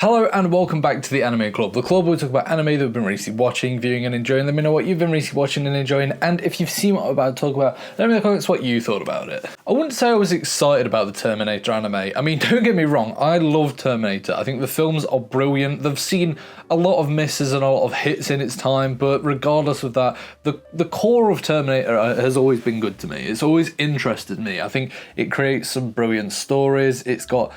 Hello and welcome back to the Anime Club, the club where we talk about anime that we've been recently watching, viewing and enjoying. Let me know what you've been recently watching and enjoying, and if you've seen what I'm about to talk about, let me know in the comments what you thought about it. I wouldn't say I was excited about the Terminator anime. I mean, don't get me wrong, I love Terminator. I think the films are brilliant. They've seen a lot of misses and a lot of hits in its time, but regardless of that, the core of Terminator has always been good to me. It's always interested me. I think it creates some brilliant stories. It's got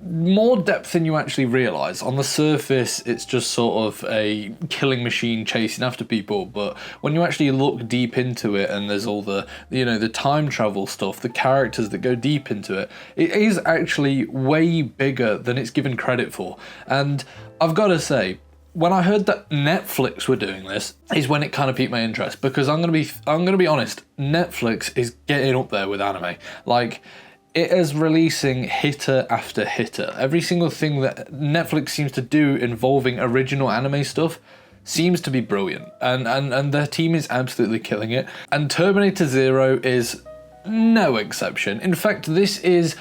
more depth than you actually realise. On the surface, it's just sort of a killing machine chasing after people, but when you actually look deep into it and there's all the, the time travel stuff, the characters that go deep into it, it is actually way bigger than it's given credit for. And I've got to say, when I heard that Netflix were doing this, is when it kind of piqued my interest, because I'm gonna be honest, Netflix is getting up there with anime. Like, it is releasing hitter after hitter. Every single thing that Netflix seems to do involving original anime stuff seems to be brilliant. And their team is absolutely killing it. And Terminator Zero is no exception. In fact, this is,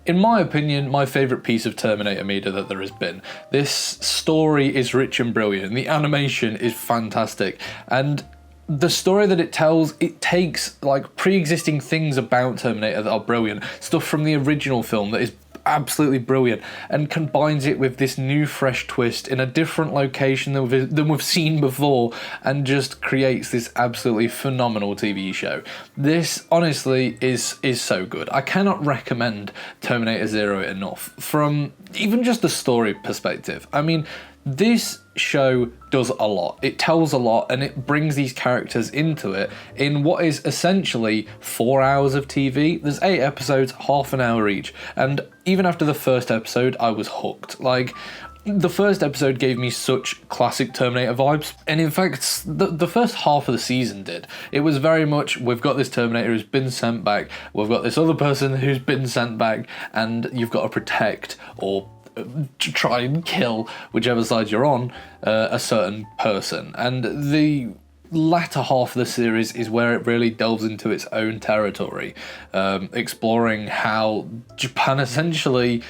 in my opinion, my favourite piece of Terminator media that there has been. This story is rich and brilliant. The animation is fantastic. And the story that it tells, it takes like pre-existing things about Terminator that are brilliant, stuff from the original film that is absolutely brilliant, and combines it with this new fresh twist in a different location than we've seen before, and just creates this absolutely phenomenal TV show. This honestly is so good. I cannot recommend Terminator Zero enough, from even just the story perspective. I mean, this show does a lot. It tells a lot, and it brings these characters into it in what is essentially 4 hours of TV. There's 8 episodes, half an hour each, and even after the first episode, I was hooked. Like, the first episode gave me such classic Terminator vibes, and in fact, the first half of the season did. It was very much, we've got this Terminator who's been sent back, we've got this other person who's been sent back, and you've got to protect or to try and kill, whichever side you're on, a certain person. And the latter half of the series is where it really delves into its own territory, exploring how Japan essentially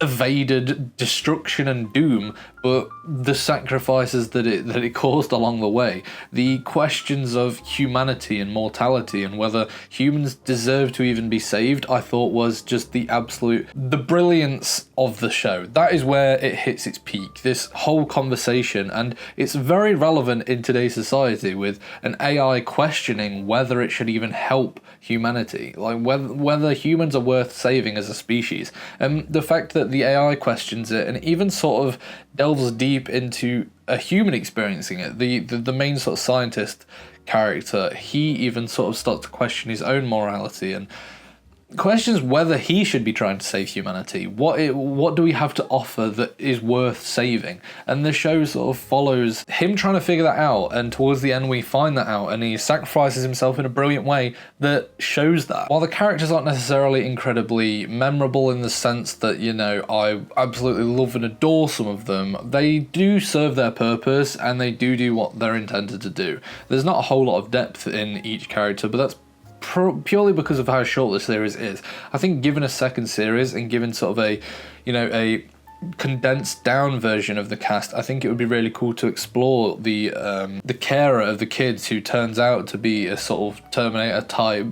evaded destruction and doom, but the sacrifices that it caused along the way, the questions of humanity and mortality, and whether humans deserve to even be saved, I thought was just the brilliance of the show. That is where it hits its peak, this whole conversation, and it's very relevant in today's society with an AI questioning whether it should even help humanity, like whether humans are worth saving as a species. And the fact that the AI questions it and even sort of delves deep into a human experiencing it. The main sort of scientist character, he even sort of starts to question his own morality and questions whether he should be trying to save humanity. What do we have to offer that is worth saving? And the show sort of follows him trying to figure that out, and towards the end we find that out, and he sacrifices himself in a brilliant way that shows that. While the characters aren't necessarily incredibly memorable in the sense that, I absolutely love and adore some of them, they do serve their purpose and they do what they're intended to do. There's not a whole lot of depth in each character, but that's purely because of how short the series is. I think given a second series and given sort of a condensed down version of the cast, I think it would be really cool to explore the carer of the kids, who turns out to be a sort of Terminator type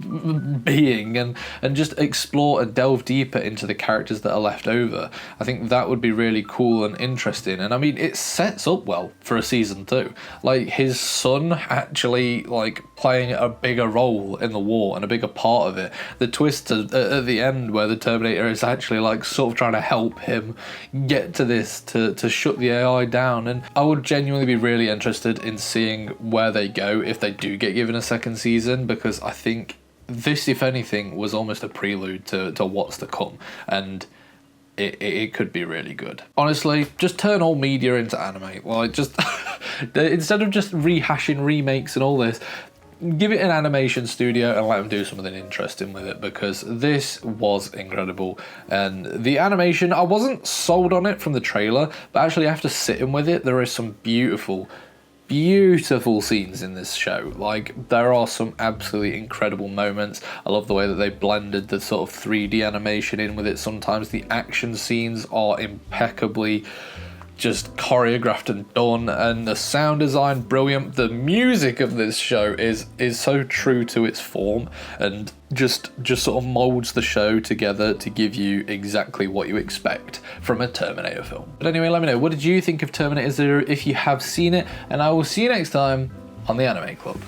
being, and just explore and delve deeper into the characters that are left over. I think that would be really cool and interesting, and I mean, it sets up well for a season 2. Like, his son actually like playing a bigger role in the war and a bigger part of it. The twist at the end where the Terminator is actually like sort of trying to help him get to this to shut the AI down, and I would genuinely be really interested in seeing where they go if they do get given a second season, because I think this, if anything, was almost a prelude to what's to come, and it could be really good. Honestly, just turn all media into anime. Like, just instead of just rehashing remakes and all this, give it an animation studio and let them do something interesting with it, because this was incredible. And the animation, I wasn't sold on it from the trailer, but actually after sitting with it, there is some beautiful beautiful scenes in this show. Like, there are some absolutely incredible moments. I love the way that they blended the sort of 3D animation in with it. Sometimes the action scenes are impeccably just choreographed and done, and the sound design brilliant. The music of this show is so true to its form, and just sort of molds the show together to give you exactly what you expect from a Terminator film. But anyway, let me know, what did you think of Terminator Zero if you have seen it, and I will see you next time on the Anime Club.